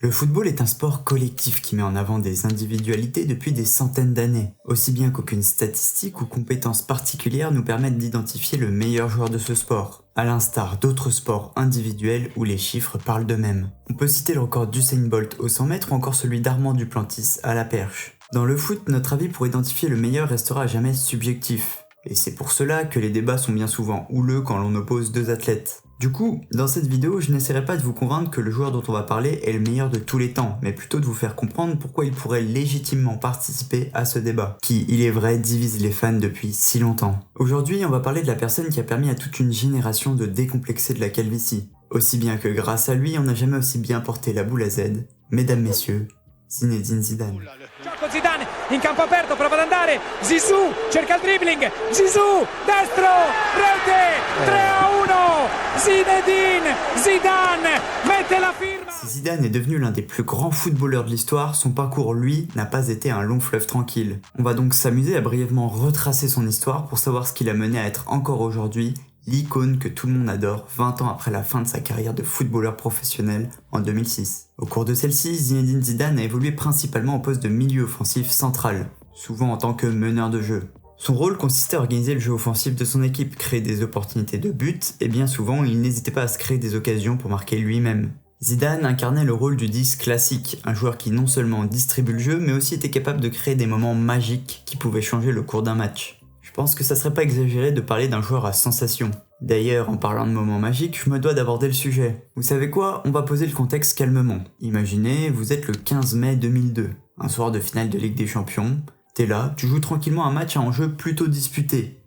Le football est un sport collectif qui met en avant des individualités depuis des centaines d'années, aussi bien qu'aucune statistique ou compétence particulière nous permettent d'identifier le meilleur joueur de ce sport, à l'instar d'autres sports individuels où les chiffres parlent d'eux-mêmes. On peut citer le record d'Usain Bolt au 100 mètres ou encore celui d'Armand Duplantis à la perche. Dans le foot, notre avis pour identifier le meilleur restera à jamais subjectif, et c'est pour cela que les débats sont bien souvent houleux quand l'on oppose deux athlètes. Du coup, dans cette vidéo, je n'essaierai pas de vous convaincre que le joueur dont on va parler est le meilleur de tous les temps, mais plutôt de vous faire comprendre pourquoi il pourrait légitimement participer à ce débat, qui, il est vrai, divise les fans depuis si longtemps. Aujourd'hui, on va parler de la personne qui a permis à toute une génération de décomplexer de la calvitie. Aussi bien que grâce à lui, on n'a jamais aussi bien porté la boule à Z. Mesdames, messieurs, Zinedine Zidane. Gioco Zidane in campo aperto, prova ad andare, Zizou cerca il dribbling, Zizou, destro, rete, 3-1, Zinedine Zidane mette la firma. Si Zidane est devenu l'un des plus grands footballeurs de l'histoire, son parcours, lui, n'a pas été un long fleuve tranquille. On va donc s'amuser à brièvement retracer son histoire pour savoir ce qui l'a mené à être encore aujourd'hui l'icône que tout le monde adore 20 ans après la fin de sa carrière de footballeur professionnel en 2006. Au cours de celle-ci, Zinedine Zidane a évolué principalement au poste de milieu offensif central, souvent en tant que meneur de jeu. Son rôle consistait à organiser le jeu offensif de son équipe, créer des opportunités de but, et bien souvent il n'hésitait pas à se créer des occasions pour marquer lui-même. Zidane incarnait le rôle du 10 classique, un joueur qui non seulement distribue le jeu, mais aussi était capable de créer des moments magiques qui pouvaient changer le cours d'un match. Je pense que ça serait pas exagéré de parler d'un joueur à sensation. D'ailleurs, en parlant de moments magiques, je me dois d'aborder le sujet. Vous savez quoi ? On va poser le contexte calmement. Imaginez, vous êtes le 15 mai 2002, un soir de finale de Ligue des Champions. T'es là, tu joues tranquillement un match à enjeu plutôt disputé.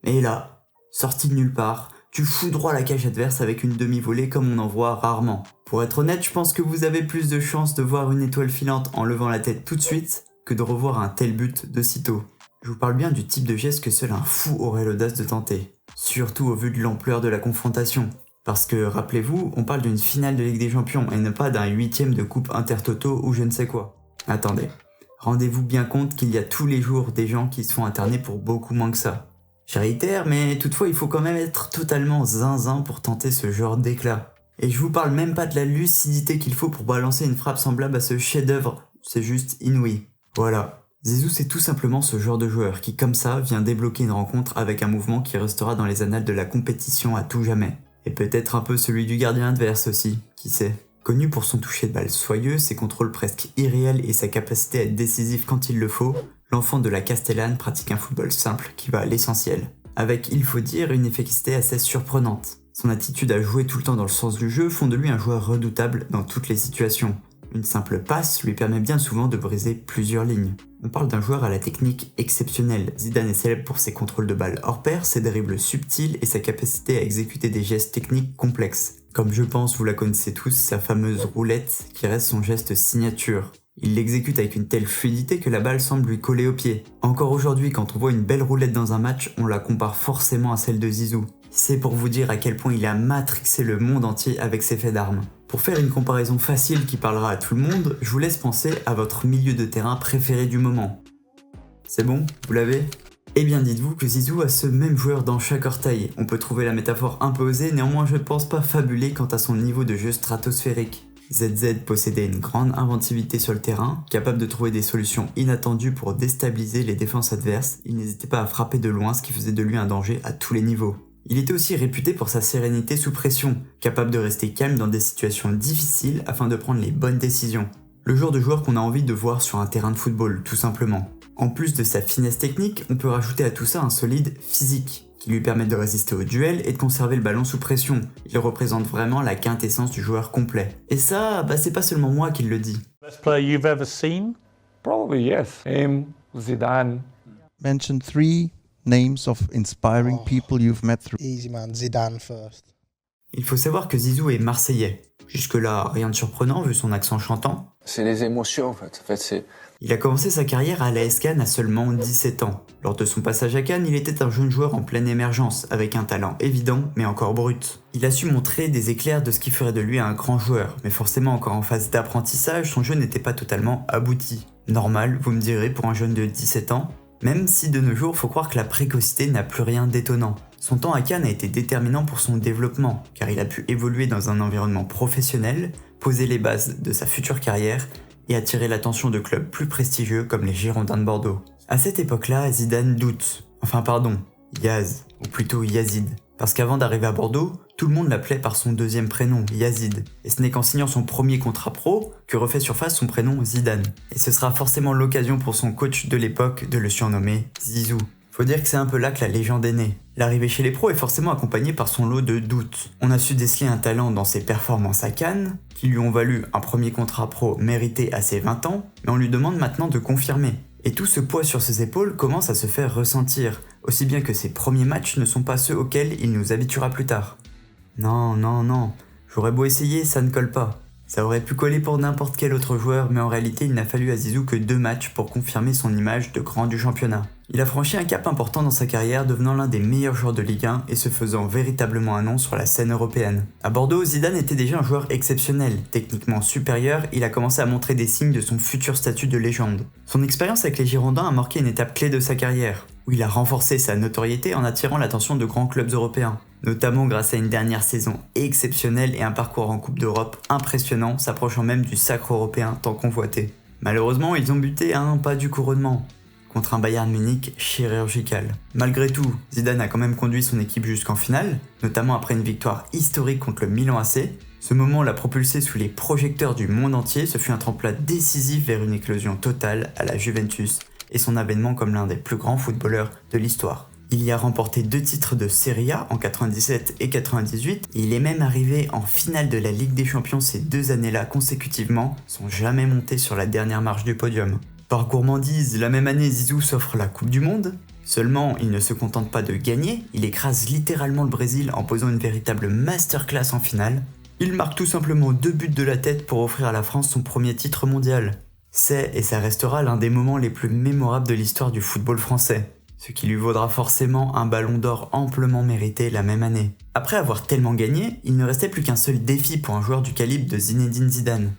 Et là, sorti de nulle part, tu fous droit à la cage adverse avec une demi-volée comme on en voit rarement. Pour être honnête, je pense que vous avez plus de chances de voir une étoile filante en levant la tête tout de suite que de revoir un tel but de sitôt. Je vous parle bien du type de geste que seul un fou aurait l'audace de tenter. Surtout au vu de l'ampleur de la confrontation. Parce que, rappelez-vous, on parle d'une finale de Ligue des Champions et non pas d'un 8ème de coupe intertoto ou je ne sais quoi. Attendez, rendez-vous bien compte qu'il y a tous les jours des gens qui se font interner pour beaucoup moins que ça. Je réitère, mais toutefois il faut quand même être totalement zinzin pour tenter ce genre d'éclat. Et je vous parle même pas de la lucidité qu'il faut pour balancer une frappe semblable à ce chef-d'œuvre, c'est juste inouï. Voilà. Zizou c'est tout simplement ce genre de joueur qui comme ça vient débloquer une rencontre avec un mouvement qui restera dans les annales de la compétition à tout jamais. Et peut-être un peu celui du gardien adverse aussi, qui sait. Connu pour son toucher de balle soyeux, ses contrôles presque irréels et sa capacité à être décisif quand il le faut, l'enfant de la Castellane pratique un football simple qui va à l'essentiel. Avec, il faut dire, une efficacité assez surprenante. Son attitude à jouer tout le temps dans le sens du jeu font de lui un joueur redoutable dans toutes les situations. Une simple passe lui permet bien souvent de briser plusieurs lignes. On parle d'un joueur à la technique exceptionnelle. Zidane est célèbre pour ses contrôles de balle hors pair, ses dribbles subtils et sa capacité à exécuter des gestes techniques complexes. Comme je pense vous la connaissez tous, sa fameuse roulette qui reste son geste signature. Il l'exécute avec une telle fluidité que la balle semble lui coller au pied. Encore aujourd'hui, quand on voit une belle roulette dans un match, on la compare forcément à celle de Zizou. C'est pour vous dire à quel point il a matrixé le monde entier avec ses faits d'armes. Pour faire une comparaison facile qui parlera à tout le monde, je vous laisse penser à votre milieu de terrain préféré du moment. C'est bon, vous l'avez ? Eh bien dites-vous que Zizou a ce même joueur dans chaque orteil. On peut trouver la métaphore un peu osée, néanmoins je ne pense pas fabulée quant à son niveau de jeu stratosphérique. ZZ possédait une grande inventivité sur le terrain, capable de trouver des solutions inattendues pour déstabiliser les défenses adverses. Il n'hésitait pas à frapper de loin, ce qui faisait de lui un danger à tous les niveaux. Il était aussi réputé pour sa sérénité sous pression, capable de rester calme dans des situations difficiles afin de prendre les bonnes décisions. Le genre de joueur qu'on a envie de voir sur un terrain de football, tout simplement. En plus de sa finesse technique, on peut rajouter à tout ça un solide physique, qui lui permet de résister au duel et de conserver le ballon sous pression. Il représente vraiment la quintessence du joueur complet. Et ça, c'est pas seulement moi qui le dis. Best player you've ever seen? Probably yes. Him, Zidane. Mention 3 names of inspiring people you've met through. Easy man, Zidane first. Il faut savoir que Zizou est marseillais. Jusque-là, rien de surprenant vu son accent chantant. C'est les émotions en fait. Il a commencé sa carrière à l'AS Cannes à seulement 17 ans. Lors de son passage à Cannes, il était un jeune joueur en pleine émergence, avec un talent évident mais encore brut. Il a su montrer des éclairs de ce qui ferait de lui un grand joueur, mais forcément encore en phase d'apprentissage, son jeu n'était pas totalement abouti. Normal, vous me direz, pour un jeune de 17 ans, même si de nos jours, faut croire que la précocité n'a plus rien d'étonnant. Son temps à Cannes a été déterminant pour son développement, car il a pu évoluer dans un environnement professionnel poser les bases de sa future carrière et attirer l'attention de clubs plus prestigieux comme les Girondins de Bordeaux. À cette époque-là, Zidane doute. Yaz, ou plutôt Yazid. Parce qu'avant d'arriver à Bordeaux, tout le monde l'appelait par son deuxième prénom, Yazid. Et ce n'est qu'en signant son premier contrat pro que refait surface son prénom Zidane. Et ce sera forcément l'occasion pour son coach de l'époque de le surnommer Zizou. Faut dire que c'est un peu là que la légende est née. L'arrivée chez les pros est forcément accompagnée par son lot de doutes. On a su déceler un talent dans ses performances à Cannes, qui lui ont valu un premier contrat pro mérité à ses 20 ans, mais on lui demande maintenant de confirmer. Et tout ce poids sur ses épaules commence à se faire ressentir, aussi bien que ses premiers matchs ne sont pas ceux auxquels il nous habituera plus tard. Non, j'aurais beau essayer, ça ne colle pas. Ça aurait pu coller pour n'importe quel autre joueur, mais en réalité il n'a fallu à Zizou que 2 matchs pour confirmer son image de grand du championnat. Il a franchi un cap important dans sa carrière, devenant l'un des meilleurs joueurs de Ligue 1 et se faisant véritablement un nom sur la scène européenne. À Bordeaux, Zidane était déjà un joueur exceptionnel. Techniquement supérieur, il a commencé à montrer des signes de son futur statut de légende. Son expérience avec les Girondins a marqué une étape clé de sa carrière, où il a renforcé sa notoriété en attirant l'attention de grands clubs européens, notamment grâce à une dernière saison exceptionnelle et un parcours en Coupe d'Europe impressionnant, s'approchant même du sacre européen tant convoité. Malheureusement, ils ont buté à un pas du couronnement, contre un Bayern Munich chirurgical. Malgré tout, Zidane a quand même conduit son équipe jusqu'en finale, notamment après une victoire historique contre le Milan AC. Ce moment l'a propulsé sous les projecteurs du monde entier, ce fut un tremplin décisif vers une éclosion totale à la Juventus et son avènement comme l'un des plus grands footballeurs de l'histoire. Il y a remporté 2 titres de Serie A en 97 et 98, et il est même arrivé en finale de la Ligue des Champions ces 2 années-là consécutivement, sans jamais monter sur la dernière marche du podium. Par gourmandise, la même année, Zizou s'offre la Coupe du Monde. Seulement, il ne se contente pas de gagner, il écrase littéralement le Brésil en posant une véritable masterclass en finale. Il marque tout simplement 2 buts de la tête pour offrir à la France son premier titre mondial. C'est et ça restera l'un des moments les plus mémorables de l'histoire du football français, ce qui lui vaudra forcément un ballon d'or amplement mérité la même année. Après avoir tellement gagné, il ne restait plus qu'un seul défi pour un joueur du calibre de Zinedine Zidane.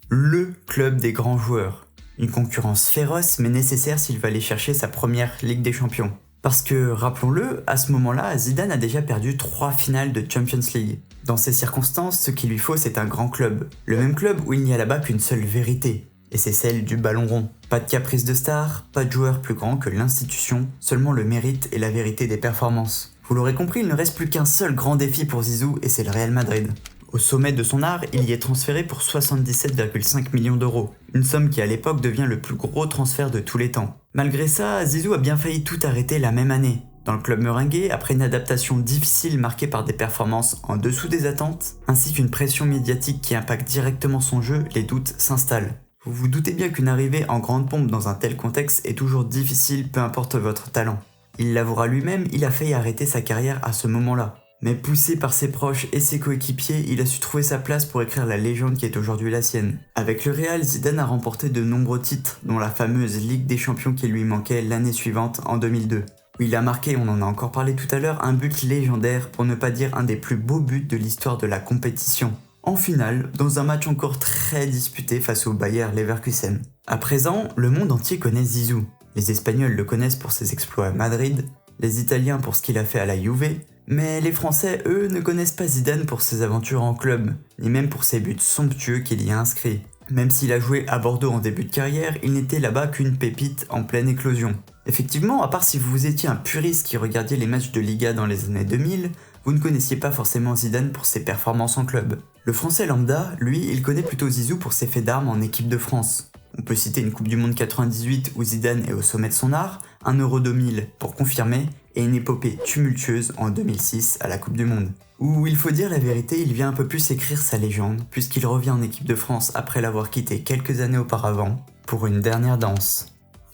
Le club des grands joueurs. Une concurrence féroce mais nécessaire s'il va aller chercher sa première Ligue des Champions. Parce que, rappelons-le, à ce moment-là, Zidane a déjà perdu 3 finales de Champions League. Dans ces circonstances, ce qu'il lui faut c'est un grand club. Le même club où il n'y a là-bas qu'une seule vérité. Et c'est celle du ballon rond. Pas de caprice de star, pas de joueur plus grand que l'institution, seulement le mérite et la vérité des performances. Vous l'aurez compris, il ne reste plus qu'un seul grand défi pour Zizou et c'est le Real Madrid. Au sommet de son art, il y est transféré pour 77,5 millions d'euros, une somme qui à l'époque devient le plus gros transfert de tous les temps. Malgré ça, Zizou a bien failli tout arrêter la même année. Dans le club merengue, après une adaptation difficile marquée par des performances en dessous des attentes, ainsi qu'une pression médiatique qui impacte directement son jeu, les doutes s'installent. Vous vous doutez bien qu'une arrivée en grande pompe dans un tel contexte est toujours difficile, peu importe votre talent. Il l'avouera lui-même, il a failli arrêter sa carrière à ce moment-là. Mais poussé par ses proches et ses coéquipiers, il a su trouver sa place pour écrire la légende qui est aujourd'hui la sienne. Avec le Real, Zidane a remporté de nombreux titres, dont la fameuse Ligue des Champions qui lui manquait l'année suivante, en 2002. Où il a marqué, on en a encore parlé tout à l'heure, un but légendaire, pour ne pas dire un des plus beaux buts de l'histoire de la compétition. En finale, dans un match encore très disputé face au Bayer Leverkusen. À présent, le monde entier connaît Zizou. Les Espagnols le connaissent pour ses exploits à Madrid, les Italiens pour ce qu'il a fait à la Juve, mais les Français, eux, ne connaissent pas Zidane pour ses aventures en club, ni même pour ses buts somptueux qu'il y a inscrits. Même s'il a joué à Bordeaux en début de carrière, il n'était là-bas qu'une pépite en pleine éclosion. Effectivement, à part si vous étiez un puriste qui regardiez les matchs de Liga dans les années 2000, vous ne connaissiez pas forcément Zidane pour ses performances en club. Le Français lambda, lui, il connaît plutôt Zizou pour ses faits d'armes en équipe de France. On peut citer une Coupe du Monde 98 où Zidane est au sommet de son art, un Euro 2000 pour confirmer, et une épopée tumultueuse en 2006 à la Coupe du Monde. Où il faut dire la vérité, il vient un peu plus écrire sa légende, puisqu'il revient en équipe de France après l'avoir quitté quelques années auparavant, pour une dernière danse.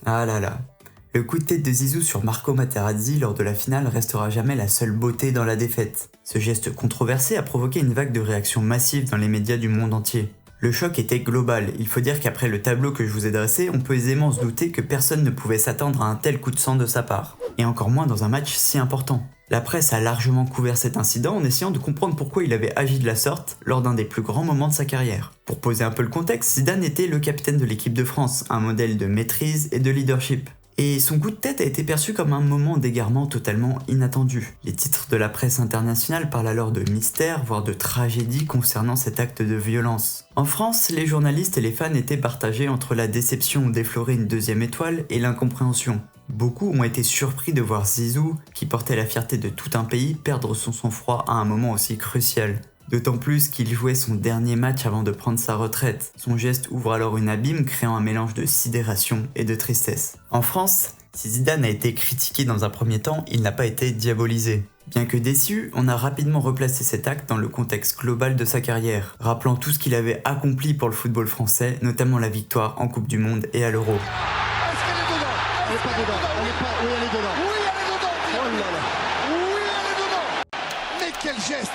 Ah là là. Le coup de tête de Zizou sur Marco Materazzi lors de la finale restera jamais la seule beauté dans la défaite. Ce geste controversé a provoqué une vague de réactions massives dans les médias du monde entier. Le choc était global, il faut dire qu'après le tableau que je vous ai dressé, on peut aisément se douter que personne ne pouvait s'attendre à un tel coup de sang de sa part. Et encore moins dans un match si important. La presse a largement couvert cet incident en essayant de comprendre pourquoi il avait agi de la sorte lors d'un des plus grands moments de sa carrière. Pour poser un peu le contexte, Zidane était le capitaine de l'équipe de France, un modèle de maîtrise et de leadership. Et son coup de tête a été perçu comme un moment d'égarement totalement inattendu. Les titres de la presse internationale parlent alors de mystère, voire de tragédie concernant cet acte de violence. En France, les journalistes et les fans étaient partagés entre la déception d'effleurer une deuxième étoile et l'incompréhension. Beaucoup ont été surpris de voir Zizou, qui portait la fierté de tout un pays, perdre son sang-froid à un moment aussi crucial. D'autant plus qu'il jouait son dernier match avant de prendre sa retraite. Son geste ouvre alors une abîme, créant un mélange de sidération et de tristesse. En France, si Zidane a été critiqué dans un premier temps, il n'a pas été diabolisé. Bien que déçu, on a rapidement replacé cet acte dans le contexte global de sa carrière, rappelant tout ce qu'il avait accompli pour le football français, notamment la victoire en Coupe du Monde et à l'Euro. Est-ce qu'elle est dedans? Elle est pas dedans. Elle est pas... Oui, elle est dedans. Oui, elle est dedans. Oh là là. Oui, elle est dedans. Mais quel geste!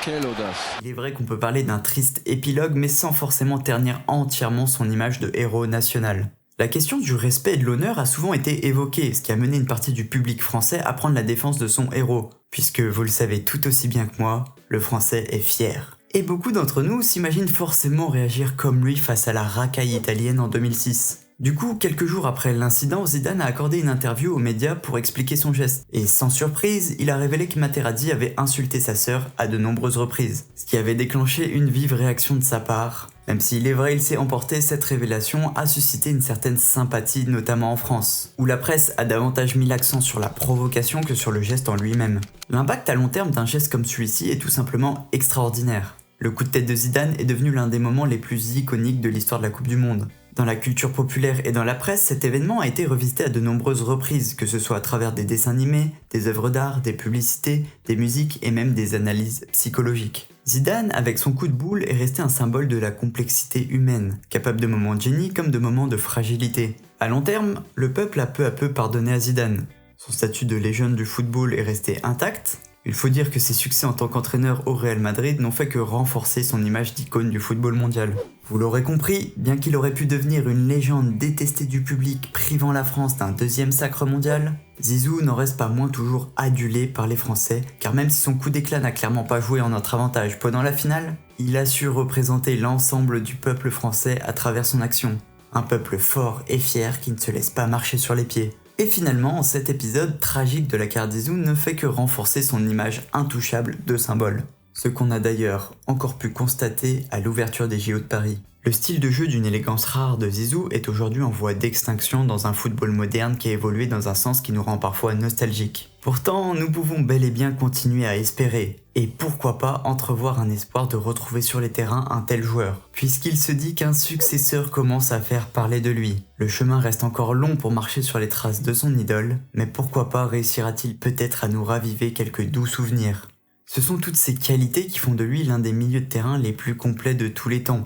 Quelle audace. Il est vrai qu'on peut parler d'un triste épilogue, mais sans forcément ternir entièrement son image de héros national. La question du respect et de l'honneur a souvent été évoquée, ce qui a mené une partie du public français à prendre la défense de son héros, puisque vous le savez tout aussi bien que moi, le français est fier. Et beaucoup d'entre nous s'imaginent forcément réagir comme lui face à la racaille italienne en 2006. Du coup, quelques jours après l'incident, Zidane a accordé une interview aux médias pour expliquer son geste. Et sans surprise, il a révélé que Materazzi avait insulté sa sœur à de nombreuses reprises, ce qui avait déclenché une vive réaction de sa part. Même s'il est vrai, il s'est emporté, cette révélation a suscité une certaine sympathie, notamment en France, où la presse a davantage mis l'accent sur la provocation que sur le geste en lui-même. L'impact à long terme d'un geste comme celui-ci est tout simplement extraordinaire. Le coup de tête de Zidane est devenu l'un des moments les plus iconiques de l'histoire de la Coupe du Monde. Dans la culture populaire et dans la presse, cet événement a été revisité à de nombreuses reprises, que ce soit à travers des dessins animés, des œuvres d'art, des publicités, des musiques et même des analyses psychologiques. Zidane, avec son coup de boule, est resté un symbole de la complexité humaine, capable de moments de génie comme de moments de fragilité. À long terme, le peuple a peu à peu pardonné à Zidane. Son statut de légende du football est resté intact. Il faut dire que ses succès en tant qu'entraîneur au Real Madrid n'ont fait que renforcer son image d'icône du football mondial. Vous l'aurez compris, bien qu'il aurait pu devenir une légende détestée du public, privant la France d'un deuxième sacre mondial, Zizou n'en reste pas moins toujours adulé par les Français, car même si son coup d'éclat n'a clairement pas joué en notre avantage pendant la finale, il a su représenter l'ensemble du peuple français à travers son action. Un peuple fort et fier qui ne se laisse pas marcher sur les pieds. Et finalement, cet épisode tragique de la carrière de Zizou ne fait que renforcer son image intouchable de symbole. Ce qu'on a d'ailleurs encore pu constater à l'ouverture des JO de Paris. Le style de jeu d'une élégance rare de Zizou est aujourd'hui en voie d'extinction dans un football moderne qui a évolué dans un sens qui nous rend parfois nostalgiques. Pourtant, nous pouvons bel et bien continuer à espérer, et pourquoi pas entrevoir un espoir de retrouver sur les terrains un tel joueur, puisqu'il se dit qu'un successeur commence à faire parler de lui. Le chemin reste encore long pour marcher sur les traces de son idole, mais pourquoi pas réussira-t-il peut-être à nous raviver quelques doux souvenirs. Ce sont toutes ces qualités qui font de lui l'un des milieux de terrain les plus complets de tous les temps.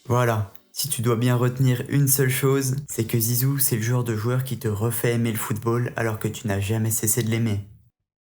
Voilà, si tu dois bien retenir une seule chose, c'est que Zizou, c'est le genre de joueur qui te refait aimer le football alors que tu n'as jamais cessé de l'aimer.